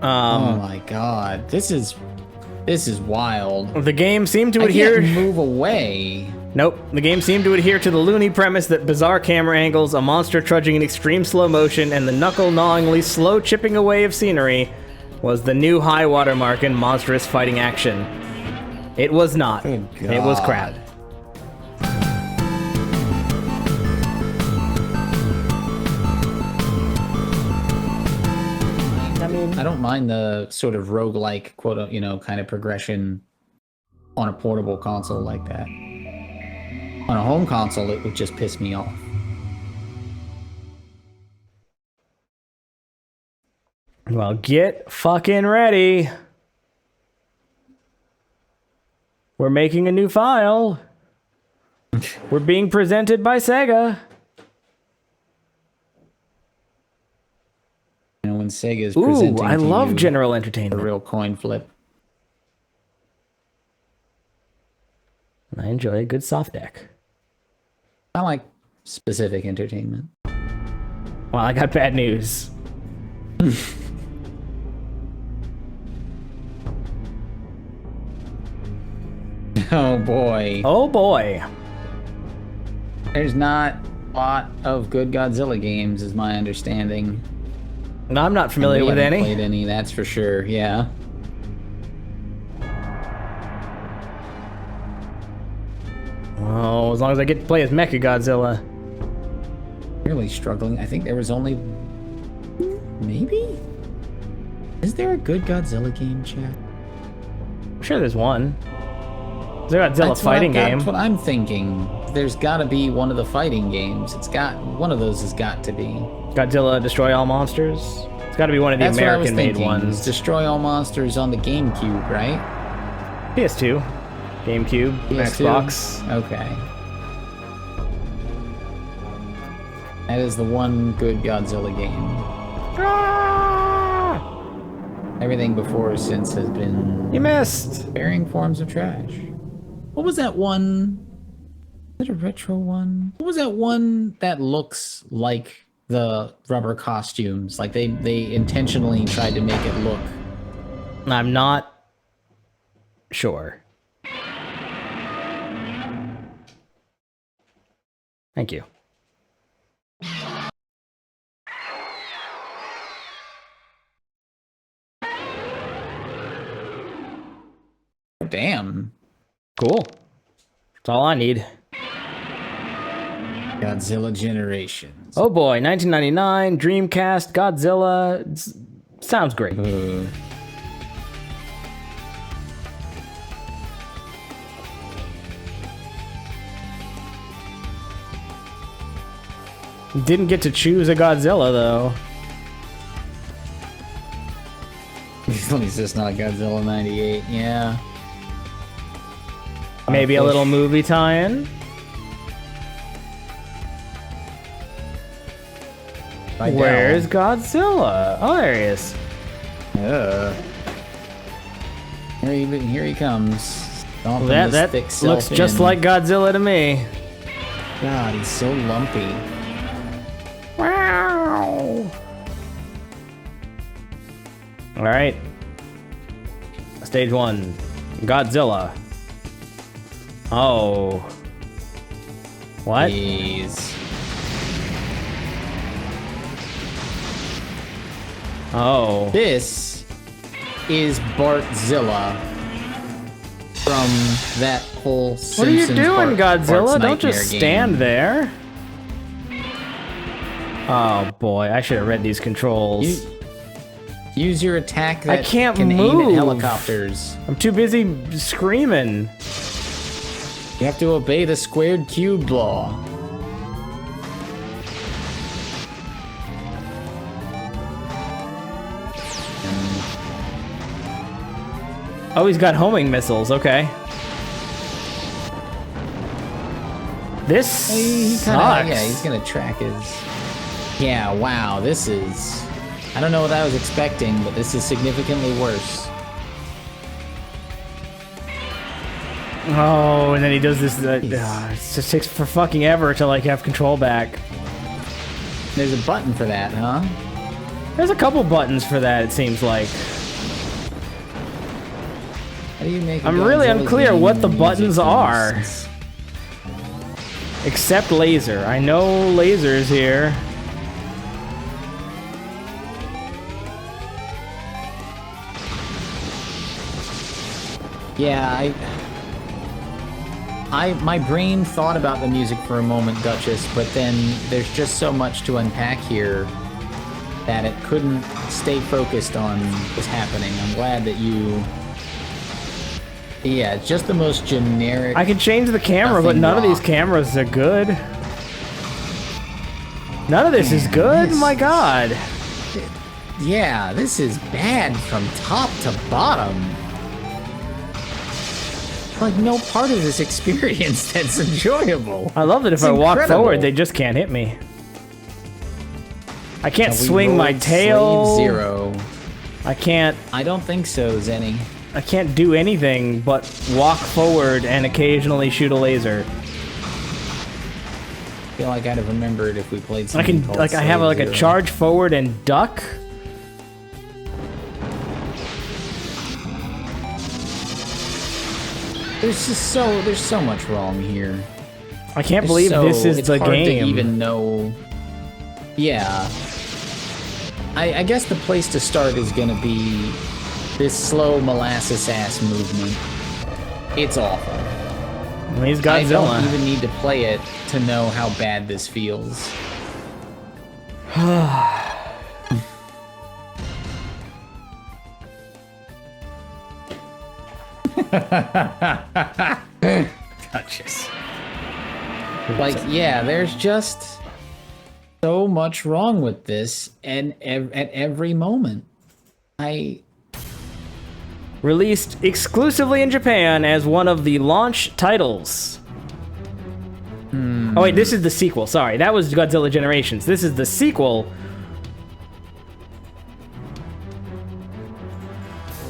Oh my god, this is wild. The game seemed to I adhere. can't move away. Nope. The game seemed to adhere to the loony premise that bizarre camera angles, a monster trudging in extreme slow motion, and the knuckle-gnawingly slow chipping away of scenery was the new high watermark in monstrous fighting action. It was not. Good God. It was crap. I mean, I don't mind the sort of roguelike, kind of progression on a portable console like that. On a home console, it would just piss me off. well, get fucking ready. We're making a new file. We're being presented by Sega. You know, when Sega's Ooh, presenting I to love you General a Entertainment. real coin flip. I enjoy a good soft deck. I like specific entertainment. Well, I got bad news. Oh boy. Oh boy. There's not a lot of good Godzilla games, is my understanding. No, I'm not familiar We with haven't any. played any, that's for sure, yeah. Oh, as long as I get to play as Mechagodzilla. Really struggling. I think there was only... Maybe? Is there a good Godzilla game, chat? I'm sure there's one. There's a Godzilla fighting game. That's what I'm thinking. There's gotta be one of the fighting games. One of those has got to be. Godzilla Destroy All Monsters. It's got to be one of the That's what I was American-made thinking. ones. Destroy All Monsters on the GameCube, right? PS2, GameCube, PS2? Xbox. Okay. That is the one good Godzilla game. Everything before or since has been You missed. varying forms of trash. What was that one? Is it a retro one? What was that one that looks like the rubber costumes? Like they intentionally tried to make it look. I'm not sure. Thank you. Damn. Cool. That's all I need. Godzilla Generations. Oh boy, 1999, Dreamcast, Godzilla. Sounds great. Didn't get to choose a Godzilla though. At least it's not Godzilla 98, yeah. Maybe a little movie tie-in. Where's Godzilla? Oh, there he is. Here he comes. Stomping That his thick looks self just in. like Godzilla to me. God, he's so lumpy. Wow. All right. Stage 1. Godzilla. Oh. What? Jeez. Oh. This is Bartzilla from that whole What are you Simpsons doing, Bart's Godzilla? Don't Nightmare just game. stand there. Oh boy, I should have read these controls. Use your attack that I can't can aim move. at helicopters. I'm too busy screaming. You have to obey the squared cube law. Oh, he's got homing missiles. Okay. This He sucks. kinda, yeah, he's gonna track his... Yeah, wow, this is... I don't know what I was expecting, but this is significantly worse. Oh, and then he does this. It just takes for fucking ever to like have control back. There's a button for that, huh? There's a couple buttons for that, it seems like. How do you make I'm really Godzilla unclear game what the music buttons make are. sense? Except laser. I know lasers here. Yeah, my brain thought about the music for a moment, Duchess, but then there's just so much to unpack here that it couldn't stay focused on what's happening. I'm glad that you... Yeah, it's just the most generic... I can change the camera, but none of these cameras are good. None of this is good? My god. Yeah, this is bad from top to bottom. Like, no part of this experience that's enjoyable. I love that if I walk forward, they just can't hit me. I can't swing my tail. Slave Zero. I can't... I don't think so, Zenny. I can't do anything but walk forward and occasionally shoot a laser. I feel like I'd have remembered if we played I something can, called like, I have Slave like a Zero. charge forward and duck. There's so much wrong here. I can't believe this is the hard game. to even know. Yeah. I guess the place to start is gonna be this slow molasses-ass movement. It's awful. He's I don't Godzilla. even need to play it to know how bad this feels. Duchess. Like, yeah, there's just so much wrong with this, and at every moment. Released exclusively in Japan as one of the launch titles. Oh wait, this is the sequel. Sorry, that was Godzilla Generations. This is the sequel.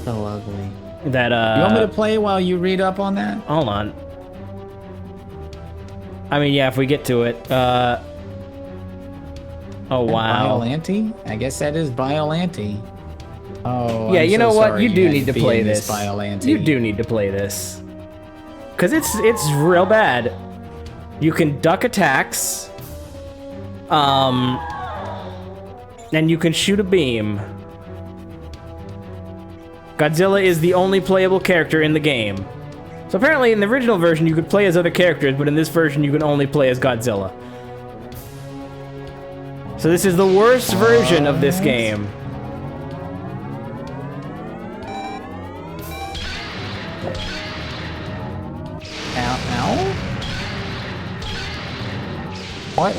So ugly. That You want me to play while you read up on that? hold on. I mean, yeah, if we get to it. Oh wow. Biollante? I guess that is Biollante. Oh, Yeah, I'm you so know what? sorry You do had need to be play in this. Biollante. You do need to play this. Cause it's real bad. You can duck attacks. And you can shoot a beam. Godzilla is the only playable character in the game. So apparently in the original version you could play as other characters, but in this version you can only play as Godzilla. So this is the worst version of this game. Ow, ow? What?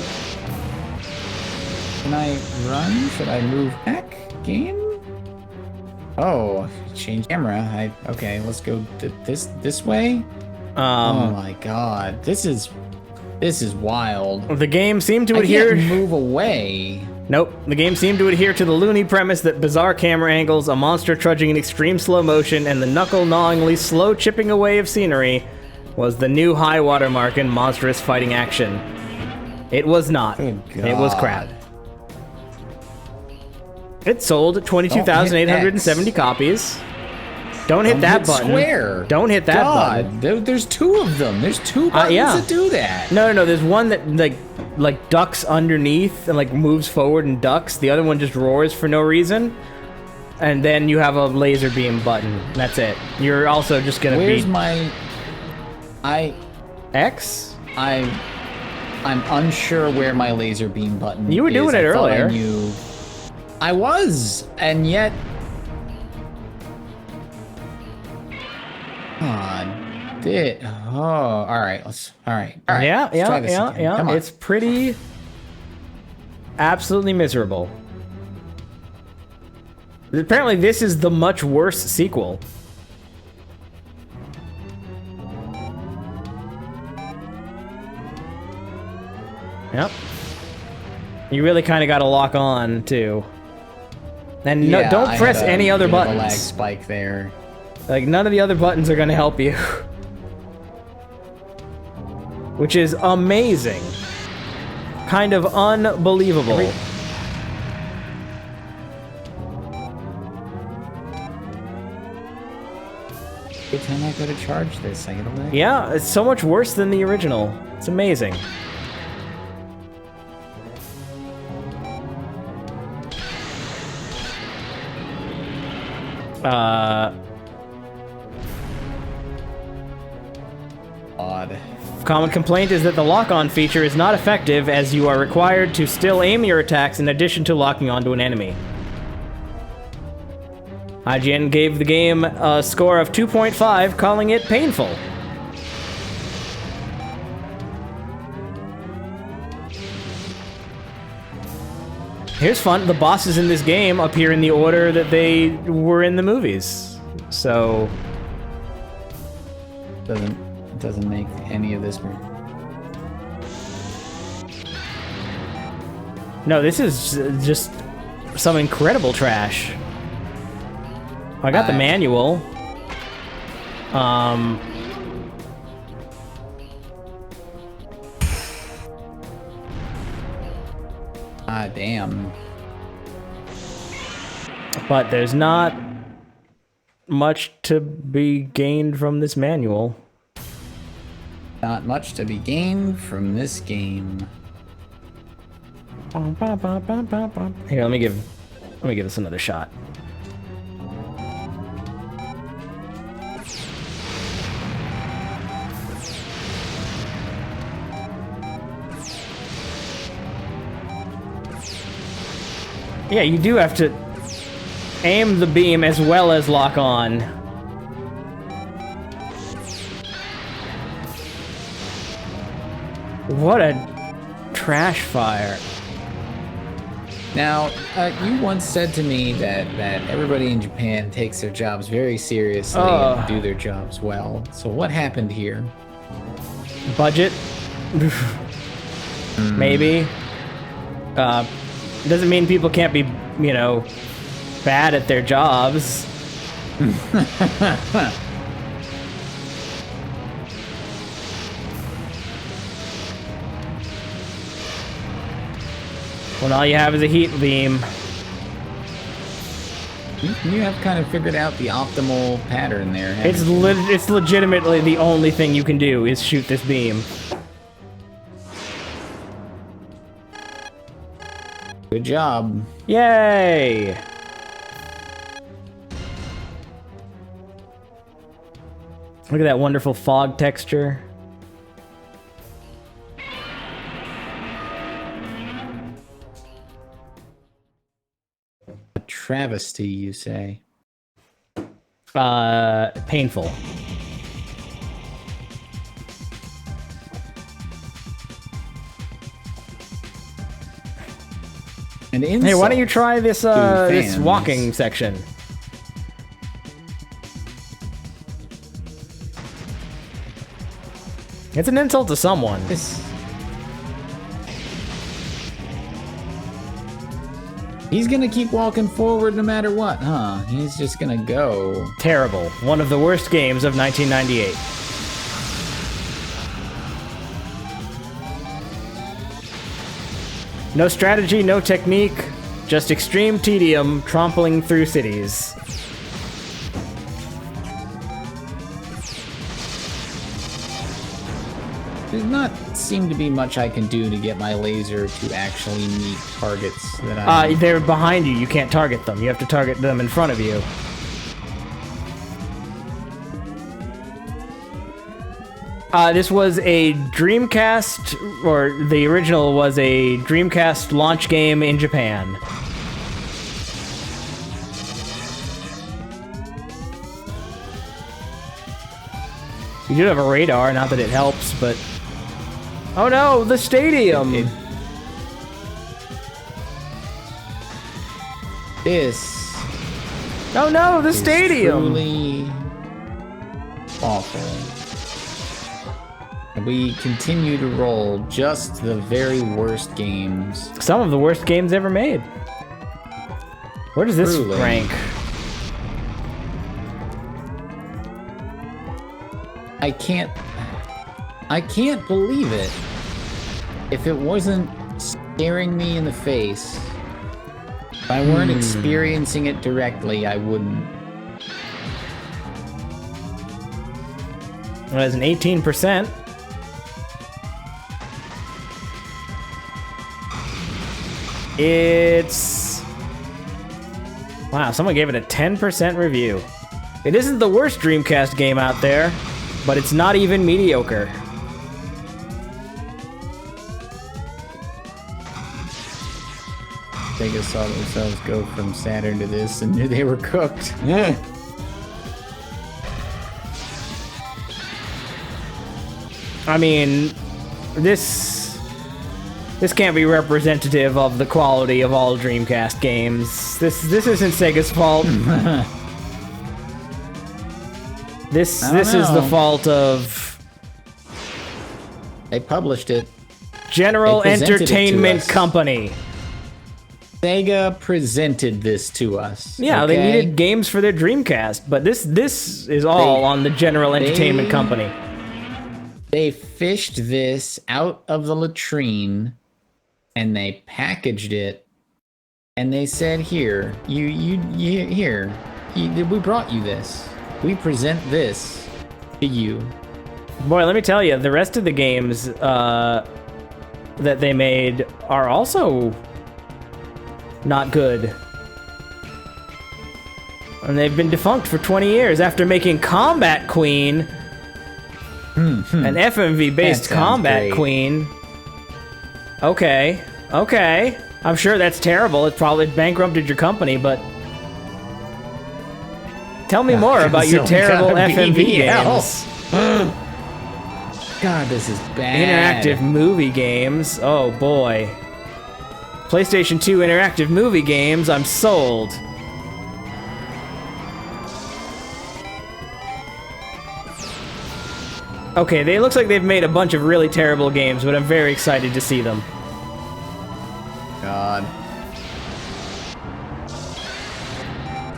Can I run? Should I move back? Game? Oh, change camera. Okay, let's go this way. Oh my god, this is wild. The game seemed to I adhere. can't move away. Nope. The game seemed to adhere to the loony premise that bizarre camera angles, a monster trudging in extreme slow motion, and the knuckle-gnawingly slow chipping away of scenery was the new high watermark in monstrous fighting action. It was not. Good It was God. crap. It sold 22,870 copies. Don't hit that hit button. square. Don't hit that button. God, there's two of them. There's two buttons yeah. that do that. No. There's one that like ducks underneath and like moves forward and ducks. The other one just roars for no reason. And then you have a laser beam button. That's it. You're also just gonna Where's be my... X. I'm unsure where my laser beam button You were is. doing it I thought earlier. I knew. I was, and yet... God. Oh, alright. Alright. Yeah. Let's try this again. Come on. It's pretty absolutely miserable. Apparently, this is the much worse sequel. Yep. You really kind of got to lock on too. And no, Yeah, don't I press had a any other bit of a buttons. lag spike there. Like, none of the other buttons are going to help you. Which is amazing. Kind of unbelievable. Every time I go to charge this, I get a lag. Yeah, it's so much worse than the original. It's amazing. Odd. Common complaint is that the lock-on feature is not effective, as you are required to still aim your attacks in addition to locking onto an enemy. IGN gave the game a score of 2.5, calling it painful. Here's fun. The bosses in this game appear in the order that they were in the movies. So... Doesn't make any of this work. No, this is just some incredible trash. I got the manual. Ah, damn. But there's not much to be gained from this manual. Not much to be gained from this game. Here, let me give this another shot. Yeah, you do have to aim the beam as well as lock on. What a trash fire. Now, you once said to me that everybody in Japan takes their jobs very seriously and do their jobs well. So what happened here? Budget? Maybe. Doesn't mean people can't be, you know, bad at their jobs. When all you have is a heat beam. You have kind of figured out the optimal pattern there. It's legitimately the only thing you can do is shoot this beam. Good job. Yay! Look at that wonderful fog texture. A travesty, you say? Painful. An Hey, insult why don't you try this this fans. walking section? It's an insult to someone. He's gonna keep walking forward no matter what, huh? He's just gonna go. Terrible. One of the worst games of 1998. No strategy, no technique, just extreme tedium trampling through cities. There's not seem to be much I can do to get my laser to actually meet targets that I... They're behind you. You can't target them. You have to target them in front of you. This was a Dreamcast, or the original was a Dreamcast launch game in Japan. You do have a radar, not that it helps, but... Oh no, the stadium! This Oh no, the is stadium! truly awful. We continue to roll just the very worst games. Some of the worst games ever made. Where does this Truly. rank? I can't believe it. If it wasn't staring me in the face, if I weren't experiencing it directly, I wouldn't. It has an 18%. It's... Wow, someone gave it a 10% review. It isn't the worst Dreamcast game out there, but it's not even mediocre. Sega saw themselves go from Saturn to this and knew they were cooked. I mean, this can't be representative of the quality of all Dreamcast games. This isn't Sega's fault. This is the fault of they published it. General They presented it to Entertainment us. Company. Sega presented this to us. Yeah, okay? they needed games for their Dreamcast, but this is all on the General Entertainment Company. They fished this out of the latrine, and they packaged it, and they said, "Here, we brought you this. We present this to you." Boy, let me tell you, the rest of the games that they made are also not good. And they've been defunct for 20 years after making Combat Queen, an FMV-based That sounds Combat great. Queen. Okay. I'm sure that's terrible. It probably bankrupted your company, but tell me more about your Godzilla terrible FMV BBL. games. God, this is bad. Interactive movie games. Oh boy. PlayStation 2 interactive movie games. I'm sold. Okay, it looks like they've made a bunch of really terrible games, but I'm very excited to see them. God.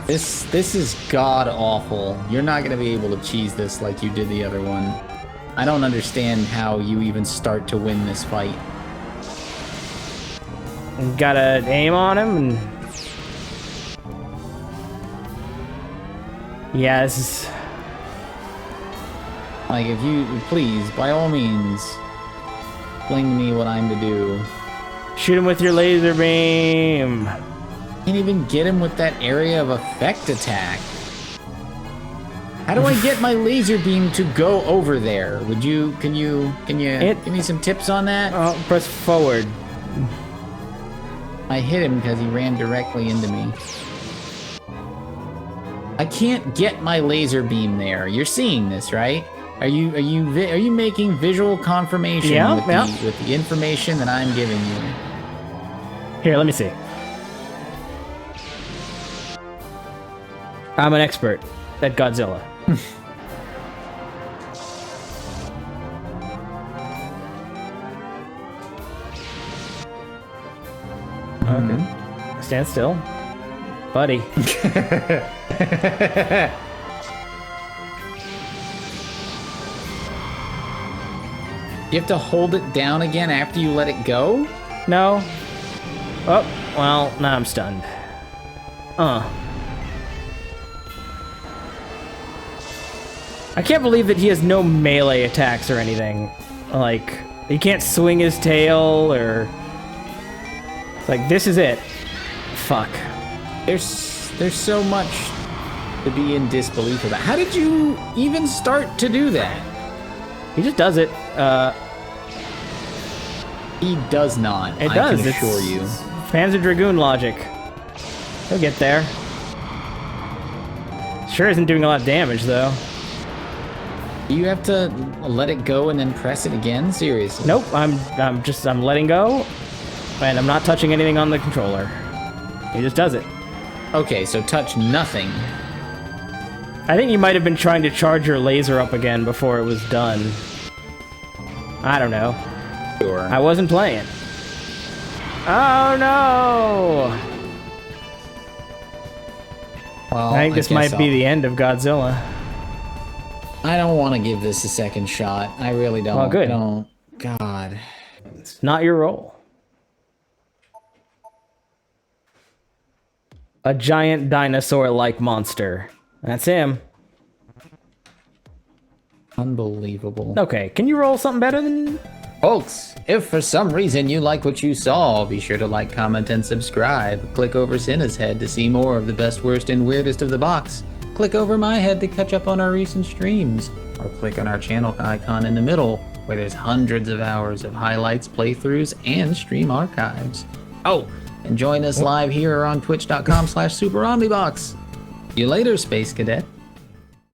This is god awful. You're not gonna be able to cheese this like you did the other one. I don't understand how you even start to win this fight. And gotta aim on him and... Yeah, this is... Like, if you, please, by all means, explain to me what I'm to do. Shoot him with your laser beam. Can't even get him with that area of effect attack. How do I get my laser beam to go over there? Can you give me some tips on that? Oh, press forward. I hit him because he ran directly into me. I can't get my laser beam there. You're seeing this, right? Are you making visual confirmation with the information that I'm giving you? Here, let me see. I'm an expert at Godzilla. Okay. Stand still. Buddy. You have to hold it down again after you let it go? No. Oh, well, now I'm stunned. I can't believe that he has no melee attacks or anything. Like, he can't swing his tail or... It's like, this is it. Fuck. There's so much to be in disbelief about. How did you even start to do that? He just does it. He does not. It I does. can assure you. Panzer Dragoon logic. He'll get there. Sure isn't doing a lot of damage, though. Do you have to let it go and then press it again? Seriously? Nope, I'm letting go, and I'm not touching anything on the controller. He just does it. Okay, so touch nothing. I think you might have been trying to charge your laser up again before it was done. I don't know. Sure. I wasn't playing. Oh no! Well, I think this might be the end of Godzilla. I don't want to give this a second shot. I really don't. Well, good. Don't. God. It's not your role. A giant dinosaur-like monster. That's him. Unbelievable. Okay, can you roll something better than... Folks, if for some reason you like what you saw, be sure to like, comment, and subscribe. Click over Cinna's head to see more of the best, worst, and weirdest of the box. Click over my head to catch up on our recent streams. Or click on our channel icon in the middle, where there's hundreds of hours of highlights, playthroughs, and stream archives. Oh, and join us live here on twitch.com/SuperOmnibox. See you later, Space Cadet.